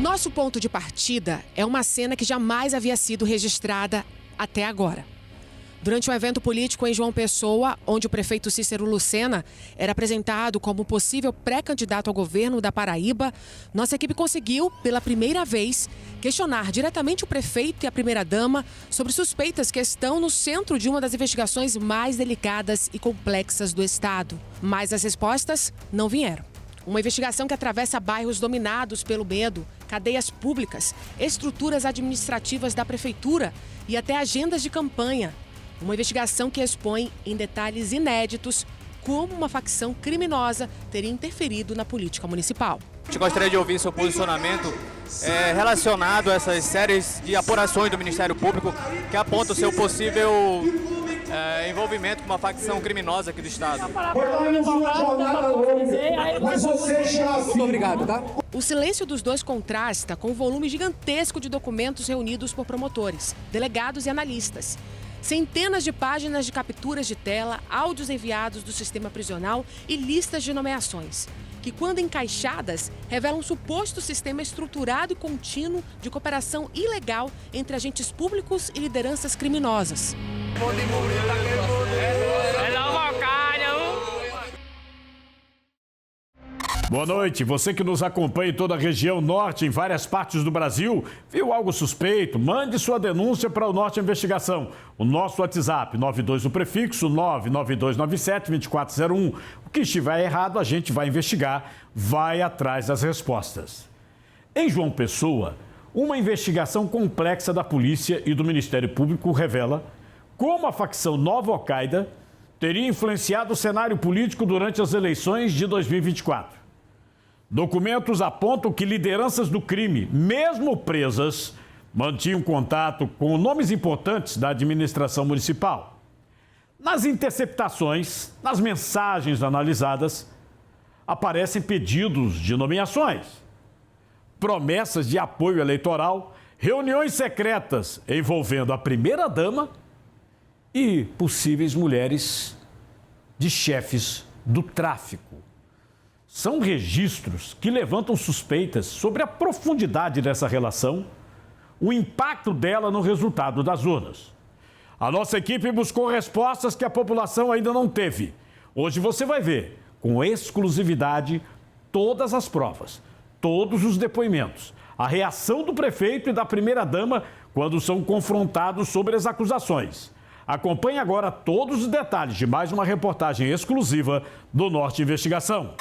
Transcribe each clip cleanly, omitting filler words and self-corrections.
Nosso ponto de partida é uma cena que jamais havia sido registrada até agora. Durante um evento político em João Pessoa, onde o prefeito Cícero Lucena era apresentado como possível pré-candidato ao governo da Paraíba, nossa equipe conseguiu, pela primeira vez, questionar diretamente o prefeito e a primeira-dama sobre suspeitas que estão no centro de uma das investigações mais delicadas e complexas do Estado. Mas as respostas não vieram. Uma investigação que atravessa bairros dominados pelo medo, cadeias públicas, estruturas administrativas da prefeitura e até agendas de campanha. Uma investigação que expõe em detalhes inéditos como uma facção criminosa teria interferido na política municipal. A gente gostaria de ouvir seu posicionamento relacionado a essas séries de apurações do Ministério Público que apontam o seu possível envolvimento com uma facção criminosa aqui do Estado. Muito obrigado, tá? O silêncio dos dois contrasta com o volume gigantesco de documentos reunidos por promotores, delegados e analistas. Centenas de páginas de capturas de tela, áudios enviados do sistema prisional e listas de nomeações, que, quando encaixadas, revelam um suposto sistema estruturado e contínuo de cooperação ilegal entre agentes públicos e lideranças criminosas. Boa noite. Você que nos acompanha em toda a região norte, em várias partes do Brasil, viu algo suspeito? Mande sua denúncia para o Norte Investigação. O nosso WhatsApp, 92 no prefixo, 99297-2401. O que estiver errado, a gente vai investigar, vai atrás das respostas. Em João Pessoa, uma investigação complexa da polícia e do Ministério Público revela como a facção Nova Al-Qaeda teria influenciado o cenário político durante as eleições de 2024. Documentos apontam que lideranças do crime, mesmo presas, mantinham contato com nomes importantes da administração municipal. Nas interceptações, nas mensagens analisadas, aparecem pedidos de nomeações, promessas de apoio eleitoral, reuniões secretas envolvendo a primeira-dama e possíveis mulheres de chefes do tráfico. São registros que levantam suspeitas sobre a profundidade dessa relação, o impacto dela no resultado das urnas. A nossa equipe buscou respostas que a população ainda não teve. Hoje você vai ver, com exclusividade, todas as provas, todos os depoimentos, a reação do prefeito e da primeira-dama quando são confrontados sobre as acusações. Acompanhe agora todos os detalhes de mais uma reportagem exclusiva do Norte Investigação.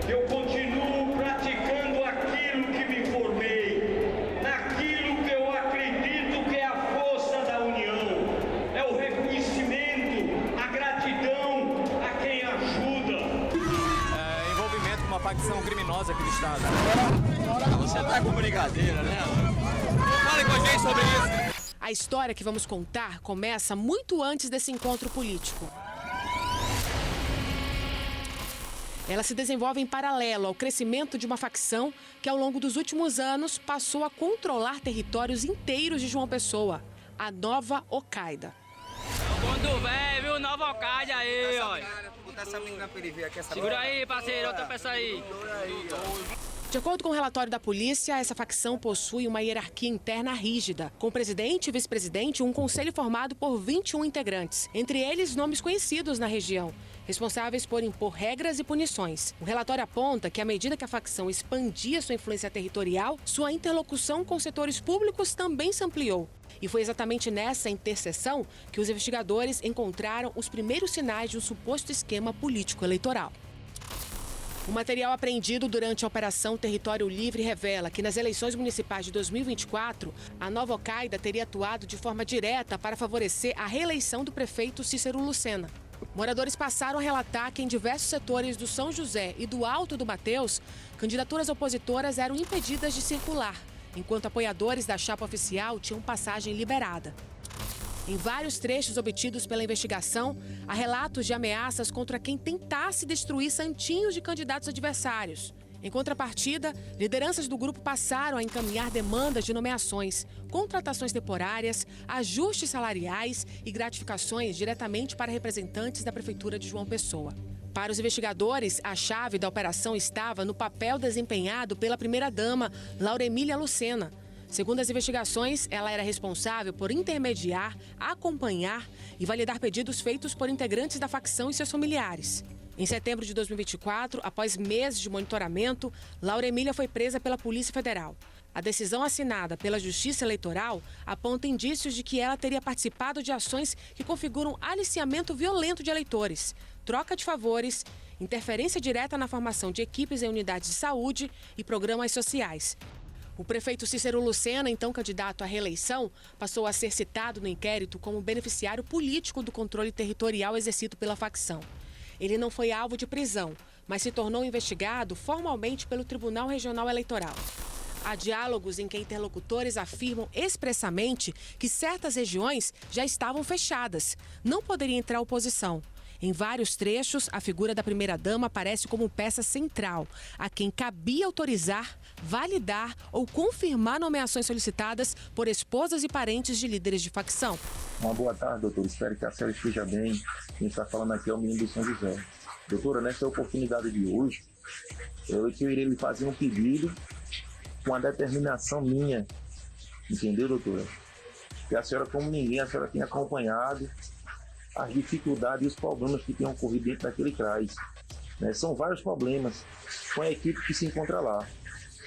Eu continuo praticando aquilo que me formei, naquilo que eu acredito que é a força da união, é o reconhecimento, a gratidão a quem ajuda. Envolvimento com uma facção criminosa aqui do Estado. Você tá com brincadeira, né? Fale com a gente sobre isso. A história que vamos contar começa muito antes desse encontro político. Ela se desenvolve em paralelo ao crescimento de uma facção que, ao longo dos últimos anos, passou a controlar territórios inteiros de João Pessoa, a Nova Al-Qaeda. Quando vem, viu? Nova Al-Qaeda aí, ó. Segura aí, parceiro, outra peça aí. De acordo com o relatório da polícia, essa facção possui uma hierarquia interna rígida, com presidente e vice-presidente e um conselho formado por 21 integrantes, entre eles nomes conhecidos na região, responsáveis por impor regras e punições. O relatório aponta que, à medida que a facção expandia sua influência territorial, sua interlocução com setores públicos também se ampliou. E foi exatamente nessa interseção que os investigadores encontraram os primeiros sinais de um suposto esquema político-eleitoral. O material apreendido durante a Operação Território Livre revela que nas eleições municipais de 2024, a Nova Al-Qaeda teria atuado de forma direta para favorecer a reeleição do prefeito Cícero Lucena. Moradores passaram a relatar que em diversos setores do São José e do Alto do Mateus, candidaturas opositoras eram impedidas de circular, enquanto apoiadores da chapa oficial tinham passagem liberada. Em vários trechos obtidos pela investigação, há relatos de ameaças contra quem tentasse destruir santinhos de candidatos adversários. Em contrapartida, lideranças do grupo passaram a encaminhar demandas de nomeações, contratações temporárias, ajustes salariais e gratificações diretamente para representantes da Prefeitura de João Pessoa. Para os investigadores, a chave da operação estava no papel desempenhado pela primeira-dama, Laura Emília Lucena. Segundo as investigações, ela era responsável por intermediar, acompanhar e validar pedidos feitos por integrantes da facção e seus familiares. Em setembro de 2024, após meses de monitoramento, Laura Emília foi presa pela Polícia Federal. A decisão assinada pela Justiça Eleitoral aponta indícios de que ela teria participado de ações que configuram aliciamento violento de eleitores, troca de favores, interferência direta na formação de equipes em unidades de saúde e programas sociais. O prefeito Cícero Lucena, então candidato à reeleição, passou a ser citado no inquérito como beneficiário político do controle territorial exercido pela facção. Ele não foi alvo de prisão, mas se tornou investigado formalmente pelo Tribunal Regional Eleitoral. Há diálogos em que interlocutores afirmam expressamente que certas regiões já estavam fechadas, não poderia entrar oposição. Em vários trechos, a figura da primeira-dama aparece como peça central, a quem cabia autorizar, validar ou confirmar nomeações solicitadas por esposas e parentes de líderes de facção. Uma boa tarde, doutor. Espero que a senhora esteja bem. Quem está falando aqui é o menino do São José. Doutora, nessa oportunidade de hoje, eu irei lhe fazer um pedido com a determinação minha, entendeu, doutora? Que a senhora, como ninguém, a senhora tem acompanhado as dificuldades e os problemas que têm ocorrido dentro daquele CRAS. Né? São vários problemas com a equipe que se encontra lá.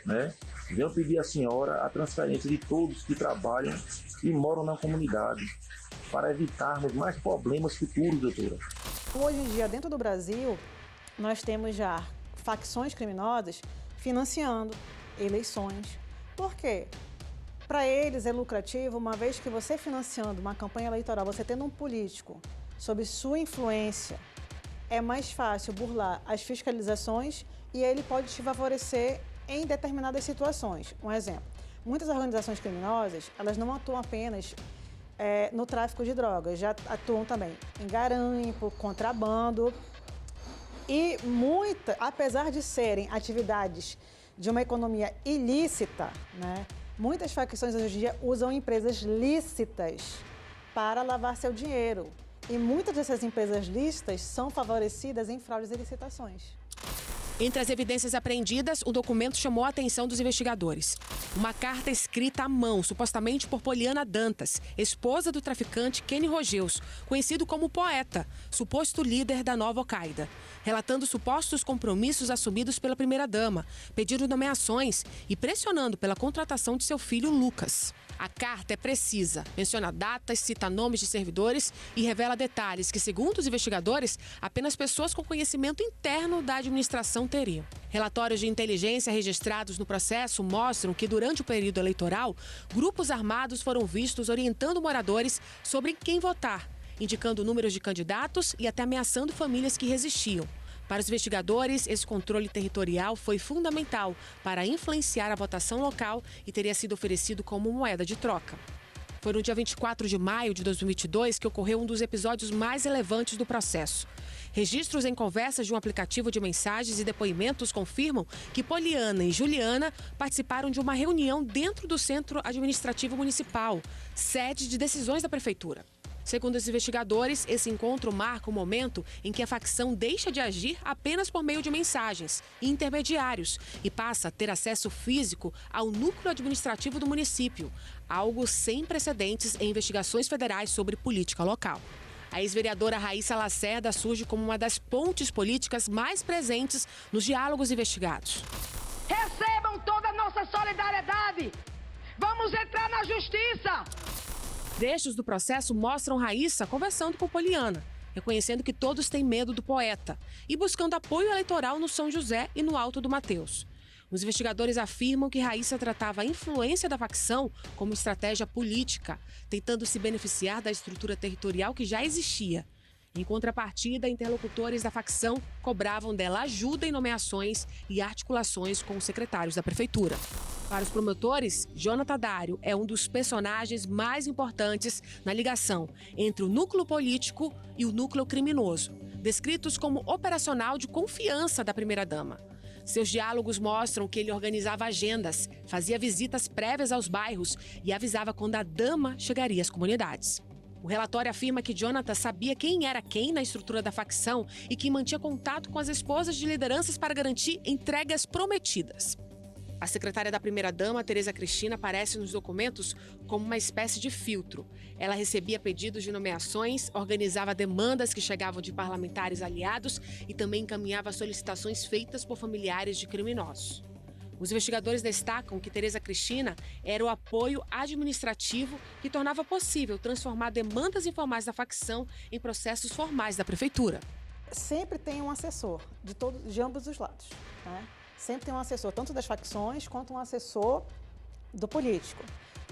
Né? Venho pedir à senhora a transferência de todos que trabalham e moram na comunidade, para evitarmos mais problemas futuros, doutora. Hoje em dia, dentro do Brasil, nós temos já facções criminosas financiando eleições. Por quê? Para eles é lucrativo, uma vez que você financiando uma campanha eleitoral, você tendo um político sob sua influência, é mais fácil burlar as fiscalizações e ele pode te favorecer em determinadas situações. Um exemplo, muitas organizações criminosas, elas não atuam apenas no tráfico de drogas, já atuam também em garimpo, contrabando e apesar de serem atividades de uma economia ilícita, né, muitas facções hoje em dia usam empresas lícitas para lavar seu dinheiro. E muitas dessas empresas lícitas são favorecidas em fraudes e licitações. Entre as evidências apreendidas, o documento chamou a atenção dos investigadores. Uma carta escrita à mão, supostamente por Poliana Dantas, esposa do traficante Kenny Rogeus, conhecido como Poeta, suposto líder da nova Al-Qaeda, relatando supostos compromissos assumidos pela primeira-dama, pedindo nomeações e pressionando pela contratação de seu filho Lucas. A carta é precisa, menciona datas, cita nomes de servidores e revela detalhes que, segundo os investigadores, apenas pessoas com conhecimento interno da administração teriam. Relatórios de inteligência registrados no processo mostram que, durante o período eleitoral, grupos armados foram vistos orientando moradores sobre quem votar, indicando números de candidatos e até ameaçando famílias que resistiam. Para os investigadores, esse controle territorial foi fundamental para influenciar a votação local e teria sido oferecido como moeda de troca. Foi no dia 24 de maio de 2022 que ocorreu um dos episódios mais relevantes do processo. Registros em conversas de um aplicativo de mensagens e depoimentos confirmam que Poliana e Juliana participaram de uma reunião dentro do Centro Administrativo Municipal, sede de decisões da Prefeitura. Segundo os investigadores, esse encontro marca o momento em que a facção deixa de agir apenas por meio de mensagens e intermediários e passa a ter acesso físico ao núcleo administrativo do município, algo sem precedentes em investigações federais sobre política local. A ex-vereadora Raíssa Lacerda surge como uma das pontes políticas mais presentes nos diálogos investigados. Recebam toda a nossa solidariedade! Vamos entrar na justiça! Trechos do processo mostram Raíssa conversando com Poliana, reconhecendo que todos têm medo do poeta e buscando apoio eleitoral no São José e no Alto do Mateus. Os investigadores afirmam que Raíssa tratava a influência da facção como estratégia política, tentando se beneficiar da estrutura territorial que já existia. Em contrapartida, interlocutores da facção cobravam dela ajuda em nomeações e articulações com os secretários da prefeitura. Para os promotores, Jonathan Dário é um dos personagens mais importantes na ligação entre o núcleo político e o núcleo criminoso, descritos como operacional de confiança da primeira-dama. Seus diálogos mostram que ele organizava agendas, fazia visitas prévias aos bairros e avisava quando a dama chegaria às comunidades. O relatório afirma que Jonathan sabia quem era quem na estrutura da facção e que mantinha contato com as esposas de lideranças para garantir entregas prometidas. A secretária da primeira-dama, Tereza Cristina, aparece nos documentos como uma espécie de filtro. Ela recebia pedidos de nomeações, organizava demandas que chegavam de parlamentares aliados e também encaminhava solicitações feitas por familiares de criminosos. Os investigadores destacam que Tereza Cristina era o apoio administrativo que tornava possível transformar demandas informais da facção em processos formais da prefeitura. Sempre tem um assessor de ambos os lados, né? Sempre tem um assessor, tanto das facções quanto um assessor do político.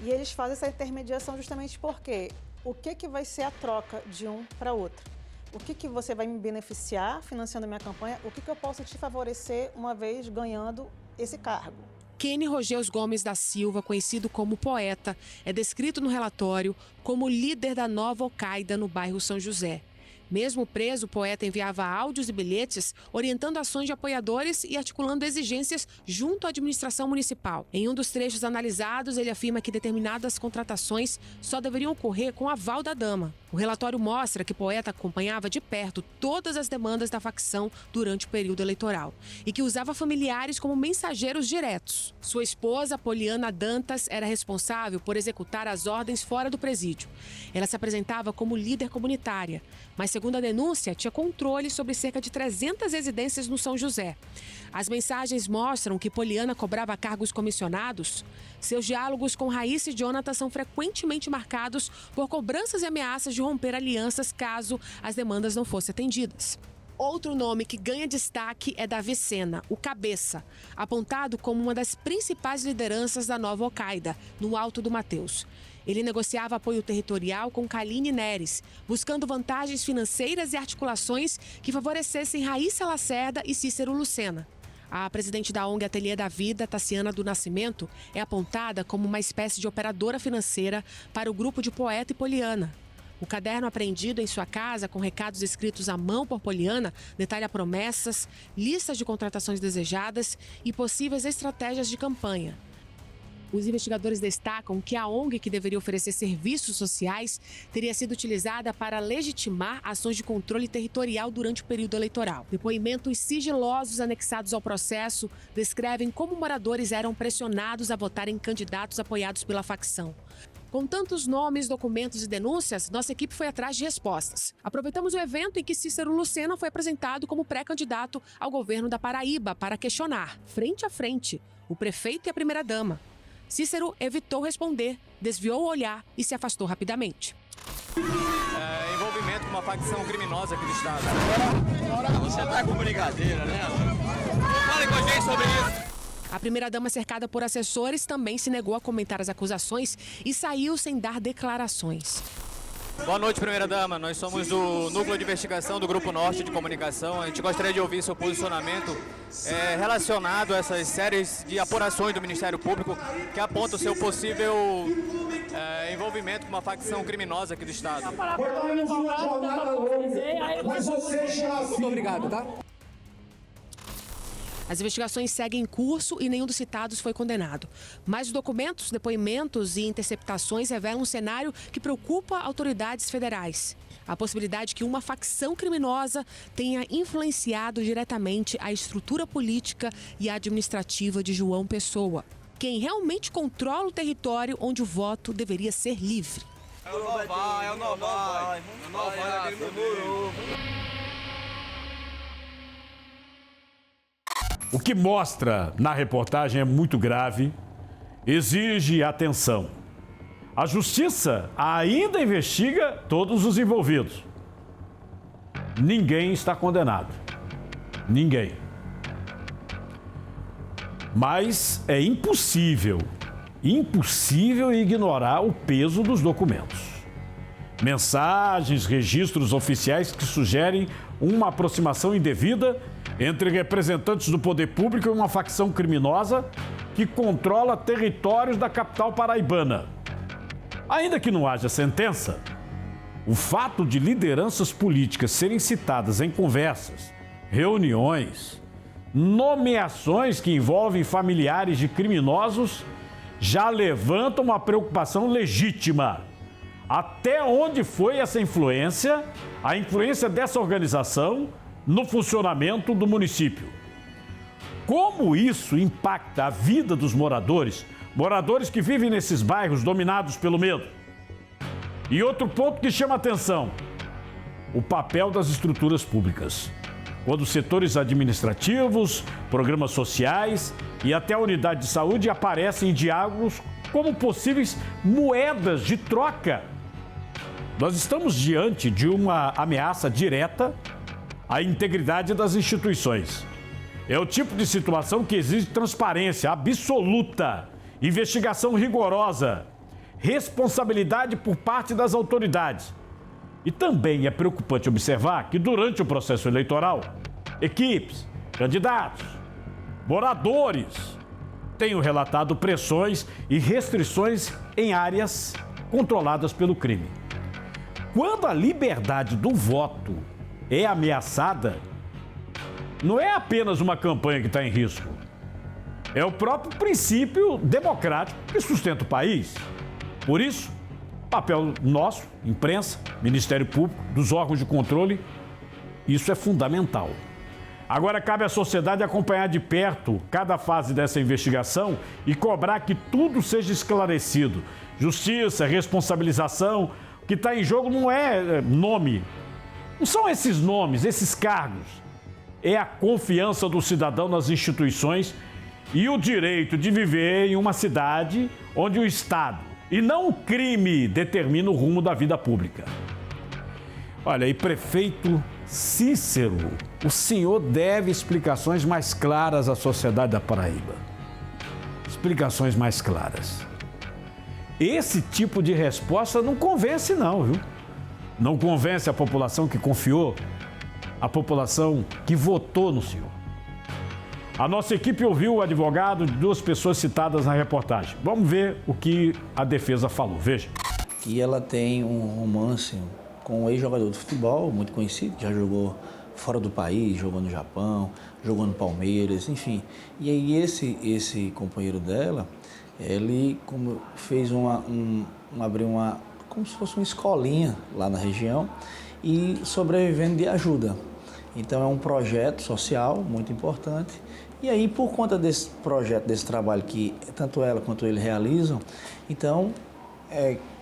E eles fazem essa intermediação justamente porque o que vai ser a troca de um para outro? O que você vai me beneficiar financiando a minha campanha? O que eu posso te favorecer uma vez ganhando esse cargo? Kenny Rogeus Gomes da Silva, conhecido como Poeta, é descrito no relatório como líder da nova Al-Qaeda no bairro São José. Mesmo preso, o Poeta enviava áudios e bilhetes orientando ações de apoiadores e articulando exigências junto à administração municipal. Em um dos trechos analisados, ele afirma que determinadas contratações só deveriam ocorrer com aval da dama. O relatório mostra que Poeta acompanhava de perto todas as demandas da facção durante o período eleitoral e que usava familiares como mensageiros diretos. Sua esposa, Poliana Dantas, era responsável por executar as ordens fora do presídio. Ela se apresentava como líder comunitária, mas, segundo a denúncia, tinha controle sobre cerca de 300 residências no São José. As mensagens mostram que Poliana cobrava cargos comissionados. Seus diálogos com Raíssa e Jonathan são frequentemente marcados por cobranças e ameaças de romper alianças caso as demandas não fossem atendidas. Outro nome que ganha destaque é Davi Sena, o Cabeça, apontado como uma das principais lideranças da nova Al-Qaeda, no Alto do Mateus. Ele negociava apoio territorial com Kaline Neres, buscando vantagens financeiras e articulações que favorecessem Raíssa Lacerda e Cícero Lucena. A presidente da ONG Ateliê da Vida, Tassiana do Nascimento, é apontada como uma espécie de operadora financeira para o grupo de Poeta e Poliana. O caderno apreendido em sua casa, com recados escritos à mão por Poliana, detalha promessas, listas de contratações desejadas e possíveis estratégias de campanha. Os investigadores destacam que a ONG, que deveria oferecer serviços sociais, teria sido utilizada para legitimar ações de controle territorial durante o período eleitoral. Depoimentos sigilosos anexados ao processo descrevem como moradores eram pressionados a votar em candidatos apoiados pela facção. Com tantos nomes, documentos e denúncias, nossa equipe foi atrás de respostas. Aproveitamos o evento em que Cícero Lucena foi apresentado como pré-candidato ao governo da Paraíba para questionar, frente a frente, o prefeito e a primeira-dama. Cícero evitou responder, desviou o olhar e se afastou rapidamente. Envolvimento com uma facção criminosa aqui do estado. Agora você tá com brincadeira, né? Fale com a gente sobre isso. A primeira-dama, cercada por assessores, também se negou a comentar as acusações e saiu sem dar declarações. Boa noite, primeira-dama. Nós somos do Núcleo de Investigação do Grupo Norte de Comunicação. A gente gostaria de ouvir seu posicionamento relacionado a essas séries de apurações do Ministério Público que apontam o seu possível envolvimento com uma facção criminosa aqui do estado. Muito obrigado, tá? As investigações seguem em curso e nenhum dos citados foi condenado. Mas os documentos, depoimentos e interceptações revelam um cenário que preocupa autoridades federais. A possibilidade que uma facção criminosa tenha influenciado diretamente a estrutura política e administrativa de João Pessoa. Quem realmente controla o território onde o voto deveria ser livre. É o Novai. O que mostra na reportagem é muito grave, exige atenção. A justiça ainda investiga todos os envolvidos. Ninguém está condenado. Ninguém. Mas é impossível ignorar o peso dos documentos. Mensagens, registros oficiais que sugerem uma aproximação indevida entre representantes do poder público e uma facção criminosa que controla territórios da capital paraibana. Ainda que não haja sentença, o fato de lideranças políticas serem citadas em conversas, reuniões, nomeações que envolvem familiares de criminosos já levanta uma preocupação legítima. até onde foi essa influência, a influência dessa organização no funcionamento do município. Como isso impacta a vida dos moradores que vivem nesses bairros dominados pelo medo. E outro ponto que chama atenção, o papel das estruturas públicas. Quando setores administrativos, programas sociais e até a unidade de saúde aparecem em diálogos como possíveis moedas de troca. Nós estamos diante de uma ameaça direta à integridade das instituições. É o tipo de situação que exige transparência absoluta, investigação rigorosa, responsabilidade por parte das autoridades. E também é preocupante observar que durante o processo eleitoral, equipes, candidatos, moradores tenham relatado pressões e restrições em áreas controladas pelo crime. Quando a liberdade do voto é ameaçada, não é apenas uma campanha que está em risco. É o próprio princípio democrático que sustenta o país. Por isso, papel nosso, imprensa, Ministério Público, dos órgãos de controle, isso é fundamental. Agora cabe à sociedade acompanhar de perto cada fase dessa investigação e cobrar que tudo seja esclarecido. Justiça, responsabilização, o que está em jogo não é nome, não são esses nomes, esses cargos. É a confiança do cidadão nas instituições e o direito de viver em uma cidade onde o Estado, e não o crime, determina o rumo da vida pública. Olha, e prefeito Cícero, o senhor deve explicações mais claras à sociedade da Paraíba. Explicações mais claras. Esse tipo de resposta não convence não, viu? Não convence a população que confiou, a população que votou no senhor. A nossa equipe ouviu o advogado de duas pessoas citadas na reportagem. Vamos ver o que a defesa falou. Veja. E ela tem um romance com um ex-jogador de futebol muito conhecido, que já jogou fora do país, jogou no Japão, jogou no Palmeiras, enfim. E aí esse companheiro dela, ele fez abriu como se fosse uma escolinha lá na região e sobrevivendo de ajuda. Então é um projeto social muito importante. E aí, por conta desse projeto, desse trabalho que tanto ela quanto ele realizam, então,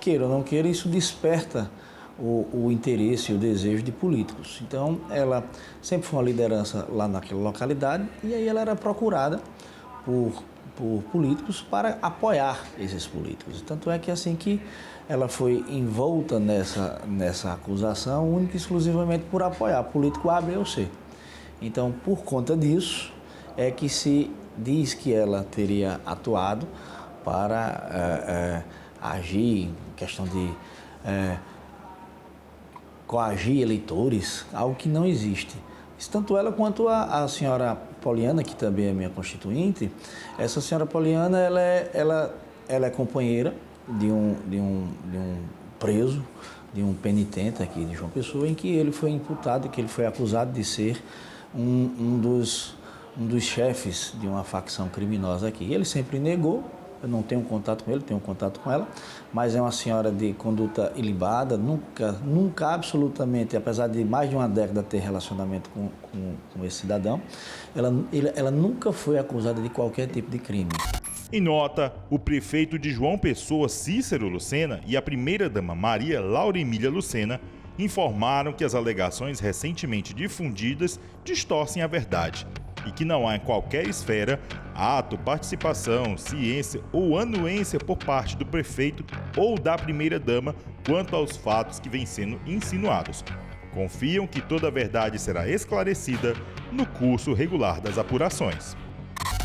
queira ou não queira, isso desperta o interesse e o desejo de políticos. Então, ela sempre foi uma liderança lá naquela localidade e aí ela era procurada por políticos para apoiar esses políticos. Tanto é que assim que ela foi envolta nessa acusação, única e exclusivamente por apoiar político A, B ou C. Então, por conta disso, é que se diz que ela teria atuado para agir em questão de coagir eleitores, algo que não existe. Tanto ela quanto a senhora Poliana, que também é minha constituinte. Essa senhora Poliana, ela é companheira de um preso, de um penitente aqui de João Pessoa, em que ele foi imputado, que ele foi acusado de ser um dos chefes de uma facção criminosa aqui. Ele sempre negou. Eu não tenho contato com ele, tenho contato com ela, mas é uma senhora de conduta ilibada, nunca absolutamente, apesar de mais de uma década ter relacionamento com esse cidadão, ela nunca foi acusada de qualquer tipo de crime. Em nota, o prefeito de João Pessoa, Cícero Lucena, e a primeira-dama Maria Laura Emília Lucena informaram que as alegações recentemente difundidas distorcem a verdade e que não há em qualquer esfera ato, participação, ciência ou anuência por parte do prefeito ou da primeira-dama quanto aos fatos que vêm sendo insinuados. Confiam que toda a verdade será esclarecida no curso regular das apurações.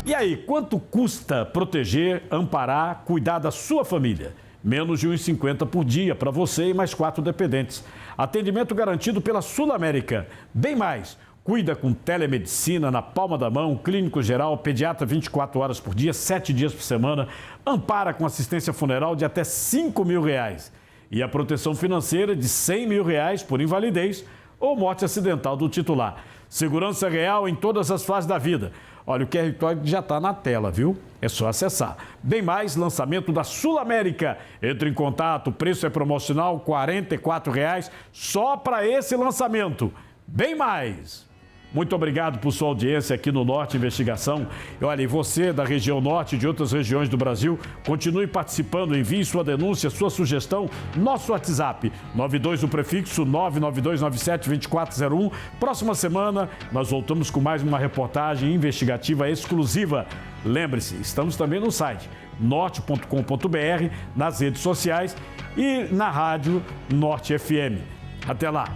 E aí, quanto custa proteger, amparar, cuidar da sua família? Menos de R$ 1,50 por dia para você e mais 4 dependentes. Atendimento garantido pela Sul América. Bem mais. Cuida com telemedicina na palma da mão, clínico geral, pediatra 24 horas por dia, 7 dias por semana, ampara com assistência funeral de até R$ 5.000 e a proteção financeira de R$ 100.000 por invalidez ou morte acidental do titular. Segurança real em todas as fases da vida. Olha, o QR Code já está na tela, viu? É só acessar. Bem mais, lançamento da Sul América. Entre em contato, o preço é promocional, R$ 44,00 só para esse lançamento. Bem mais. Muito obrigado por sua audiência aqui no Norte Investigação. E olha, e você da região Norte e de outras regiões do Brasil, continue participando, envie sua denúncia, sua sugestão, nosso WhatsApp, 92 o prefixo 992972401. Próxima semana nós voltamos com mais uma reportagem investigativa exclusiva. Lembre-se, estamos também no site norte.com.br, nas redes sociais e na rádio Norte FM. Até lá!